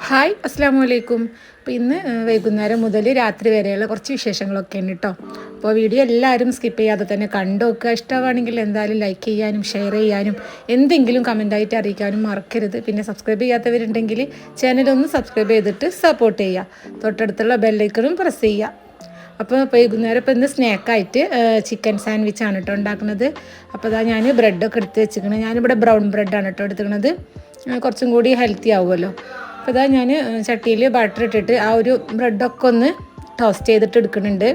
Hi അസ്സാം വലൈക്കും. അപ്പോൾ ഇന്ന് വൈകുന്നേരം മുതൽ രാത്രി വരെയുള്ള കുറച്ച് വിശേഷങ്ങളൊക്കെയാണ് കേട്ടോ. അപ്പോൾ വീഡിയോ എല്ലാവരും സ്കിപ്പ് ചെയ്യാതെ തന്നെ കണ്ടു നോക്കുക. ഇഷ്ടമാണെങ്കിൽ എന്തായാലും ലൈക്ക് ചെയ്യാനും ഷെയർ ചെയ്യാനും എന്തെങ്കിലും കമൻറ്റായിട്ട് അറിയിക്കാനും മറക്കരുത്. പിന്നെ സബ്സ്ക്രൈബ് ചെയ്യാത്തവരുണ്ടെങ്കിൽ ചാനലൊന്ന് സബ്സ്ക്രൈബ് ചെയ്തിട്ട് സപ്പോർട്ട് ചെയ്യുക. തൊട്ടടുത്തുള്ള ബെല്ലൈക്കണും പ്രസ് ചെയ്യുക. അപ്പോൾ വൈകുന്നേരം ഇപ്പോൾ ഇന്ന് സ്നാക്കായിട്ട് ചിക്കൻ സാൻഡ്വിച്ചാണ് കേട്ടോ ഉണ്ടാക്കുന്നത്. അപ്പോൾ അതാ ഞാൻ ബ്രെഡൊക്കെ എടുത്ത് വെച്ചിരിക്കുന്നത്. ഞാനിവിടെ ബ്രൗൺ ബ്രെഡാണ് കേട്ടോ എടുത്തിരിക്കുന്നത്. കുറച്ചും കൂടി ഹെൽത്തി ആവുമല്ലോ. അപ്പോൾ ഇതാ ഞാൻ ചട്ടിയിൽ ബട്ടർ ഇട്ടിട്ട് ആ ഒരു ബ്രെഡൊക്കെ ഒന്ന് ടോസ്റ്റ് ചെയ്തിട്ട് എടുക്കുന്നുണ്ട്.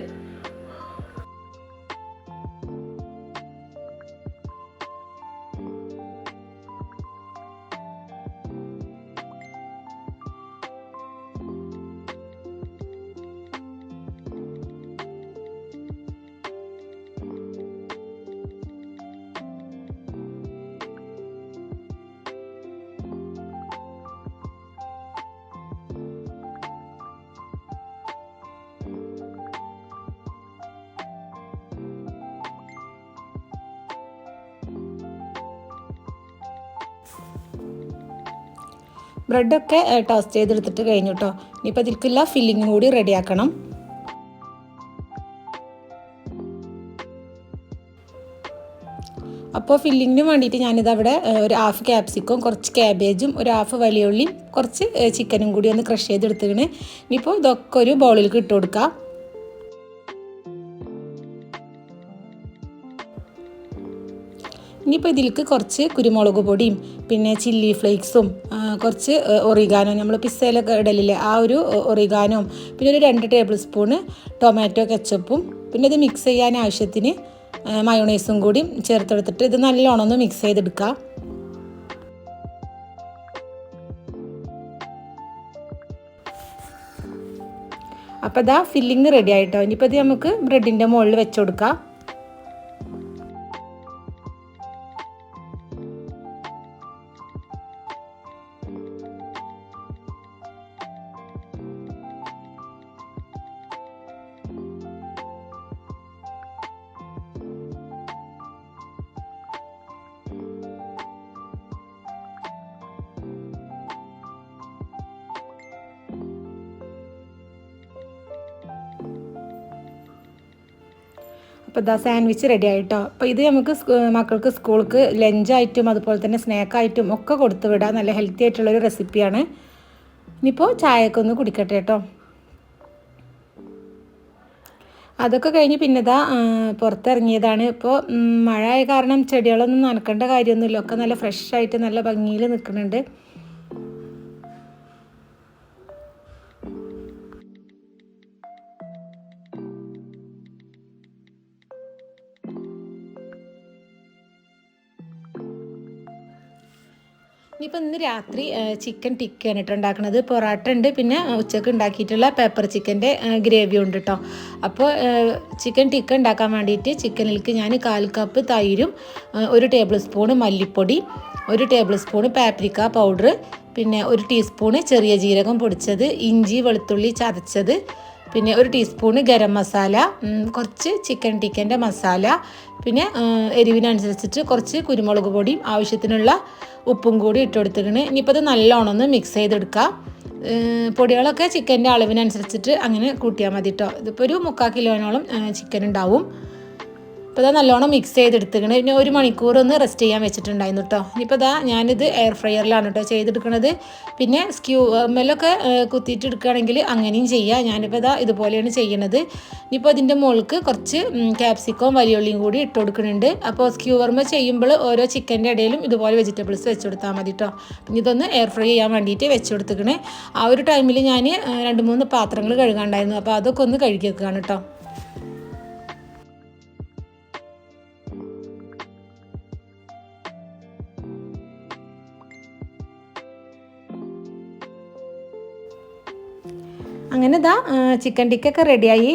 ബ്രെഡൊക്കെ ടോസ്റ്റ് ചെയ്തെടുത്തിട്ട് കഴിഞ്ഞു കേട്ടോ. ഇനിയിപ്പോൾ അതിലേക്കുള്ള ഫില്ലിങ്ങും കൂടി റെഡിയാക്കണം. അപ്പോൾ ഫില്ലിങ്ങിന് വേണ്ടിയിട്ട് ഞാനിത് അവിടെ ഒരു ഹാഫ് ക്യാപ്സിക്കും കുറച്ച് ക്യാബേജും ഒരു ഹാഫ് വലിയ ഉള്ളിയും കുറച്ച് ചിക്കനും കൂടി ഒന്ന് ക്രഷ് ചെയ്തെടുത്തിങ്ങനെ. ഇനിയിപ്പോൾ ഇതൊക്കെ ഒരു ബൗളിലേക്ക് ഇട്ട് കൊടുക്കാം. ഇനിയിപ്പോൾ ഇതിലേക്ക് കുറച്ച് കുരുമുളക് പൊടിയും പിന്നെ ചില്ലി ഫ്ലേക്സും കുറച്ച് ഒറിഗാനോ നമ്മൾ പിസ്സയിലൊക്കെ ഇടലില്ലേ ആ ഒരു ഒറിഗാനോയും പിന്നെ ഒരു 2 ടേബിൾ സ്പൂണ് ടൊമാറ്റോ കെച്ചപ്പും പിന്നെ ഇത് മിക്സ് ചെയ്യാൻ ആവശ്യത്തിന് മയോണൈസും കൂടി ചേർത്തെടുത്തിട്ട് ഇത് നല്ലോണം ഒന്ന് മിക്സ് ചെയ്തെടുക്കുക. അപ്പോൾ ഇതാ ഫില്ലിങ് റെഡി ആയിട്ടോ. ഇനിയിപ്പോൾ ഇത് നമുക്ക് ബ്രെഡിൻ്റെ മുകളിൽ വെച്ച് കൊടുക്കാം. അപ്പോൾ ഇതാ സാൻഡ്വിച്ച് റെഡി ആയിട്ടോ. അപ്പോൾ ഇത് നമുക്ക് മക്കൾക്ക് സ്കൂൾക്ക് ലഞ്ചായിട്ടും അതുപോലെ തന്നെ സ്നാക്കായിട്ടും ഒക്കെ കൊടുത്തു വിടാം. നല്ല ഹെൽത്തി ആയിട്ടുള്ളൊരു റെസിപ്പിയാണ്. ഇനിയിപ്പോൾ ചായയൊക്കെ ഒന്ന് കുടിക്കട്ടെ കേട്ടോ. അതൊക്കെ കഴിഞ്ഞ് പിന്നെ ഇതാ പുറത്തിറങ്ങിയതാണ്. ഇപ്പോൾ മഴ ആയ കാരണം ചെടികളൊന്നും നനക്കേണ്ട കാര്യമൊന്നുമില്ല. ഒക്കെ നല്ല ഫ്രഷായിട്ട് നല്ല ഭംഗിയിൽ നിൽക്കുന്നുണ്ട്. ഇനിയിപ്പോൾ ഇന്ന് രാത്രി ചിക്കൻ ടിക്കയാണ് കേട്ടോ ഉണ്ടാക്കുന്നത്. പൊറാട്ട ഉണ്ട്, പിന്നെ ഉച്ചക്ക് ഉണ്ടാക്കിയിട്ടുള്ള പെപ്പർ ചിക്കൻ്റെ ഗ്രേവി ഉണ്ട് കേട്ടോ. അപ്പോൾ ചിക്കൻ ടിക്ക ഉണ്ടാക്കാൻ വേണ്ടിയിട്ട് ചിക്കനിലേക്ക് ഞാൻ 1/4 കപ്പ് തൈരും 1 ടേബിൾ സ്പൂണ് മല്ലിപ്പൊടി 1 ടേബിൾ സ്പൂണ് പാപ്രിക്ക പൗഡർ പിന്നെ 1 ടീസ്പൂണ് ചെറിയ ജീരകം പൊടിച്ചത് ഇഞ്ചി വെളുത്തുള്ളി ചതച്ചത് പിന്നെ 1 ടീസ്പൂണ് ഗരം മസാല കുറച്ച് ചിക്കൻ ടിക്കൻ്റെ മസാല പിന്നെ എരിവിനനുസരിച്ചിട്ട് കുറച്ച് കുരുമുളക് പൊടിയും ആവശ്യത്തിനുള്ള ഉപ്പും കൂടി ഇട്ട് കൊടുത്തിട്ട് ഇനിയിപ്പോൾ അത് നല്ലോണം ഒന്ന് മിക്സ് ചെയ്തെടുക്കാം. പൊടികളൊക്കെ ചിക്കൻ്റെ അളവിനനുസരിച്ചിട്ട് അങ്ങനെ കൂട്ടിയാൽ മതി കേട്ടോ. ഇതിപ്പോൾ ഒരു 3/4 കിലോനോളം ചിക്കൻ ഉണ്ടാവും. ഇപ്പോൾ ഇതാ നല്ലോണം മിക്സ് ചെയ്തെടുത്തിക്കണ്. പിന്നെ 1 മണിക്കൂർ ഒന്ന് റെസ്റ്റ് ചെയ്യാൻ വെച്ചിട്ടുണ്ടായിരുന്നു കേട്ടോ. ഇനിയിപ്പോൾ ഇതാ ഞാനിത് എയർ ഫ്രയറിലാണ് കേട്ടോ ചെയ്തെടുക്കുന്നത്. പിന്നെ സ്ക്യൂമലൊക്കെ കുത്തിയിട്ട് എടുക്കുകയാണെങ്കിൽ അങ്ങനെയും ചെയ്യാം. ഞാനിപ്പോൾ ഇതാ ഇതുപോലെയാണ് ചെയ്യണത്. ഇനിയിപ്പോൾ അതിൻ്റെ മുകൾക്ക് കുറച്ച് ക്യാപ്സിക്കവും വലിയുള്ളിയും കൂടി ഇട്ട് കൊടുക്കുന്നുണ്ട്. അപ്പോൾ സ്ക്യൂവർമ ചെയ്യുമ്പോൾ ഓരോ ചിക്കൻ്റെ ഇടയിലും ഇതുപോലെ വെജിറ്റബിൾസ് വെച്ച് കൊടുത്താൽ മതി കേട്ടോ. പിന്നെ ഇതൊന്ന് എയർ ഫ്രൈ ചെയ്യാൻ വേണ്ടിയിട്ട് വെച്ച് കൊടുത്തിക്കണേ. ആ ഒരു ടൈമിൽ ഞാൻ 2-3 പാത്രങ്ങൾ കഴുകാണ്ടായിരുന്നു. അപ്പോൾ അതൊക്കെ ഒന്ന് കഴുകി വെക്കുകയാണ് കേട്ടോ. അങ്ങനെ ഇതാ ചിക്കൻ ടിക്കൊക്കെ റെഡിയായി.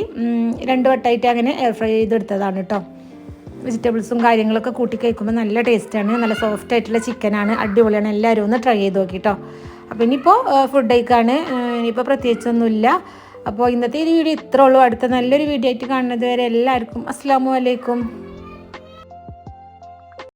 2 വട്ടമായിട്ട് അങ്ങനെ എയർ ഫ്രൈ ചെയ്തെടുത്തതാണ് കേട്ടോ. വെജിറ്റബിൾസും കാര്യങ്ങളൊക്കെ കൂട്ടി കഴിക്കുമ്പോൾ നല്ല ടേസ്റ്റാണ്. നല്ല സോഫ്റ്റ് ആയിട്ടുള്ള ചിക്കനാണ്. അടിപൊളിയാണ്. എല്ലാവരും ഒന്ന് ട്രൈ ചെയ്ത് നോക്കി കേട്ടോ. അപ്പോൾ ഇനിയിപ്പോൾ ഫുഡ് കഴിക്കാണ്. ഇനിയിപ്പോൾ പ്രത്യേകിച്ചൊന്നുമില്ല. അപ്പോൾ ഇന്നത്തെ ഈ വീഡിയോ ഇത്രേ ഉള്ളൂ. അടുത്ത നല്ലൊരു വീഡിയോ ആയിട്ട് കാണുന്നത് വരെ എല്ലാവർക്കും അസ്സലാമു അലൈക്കും.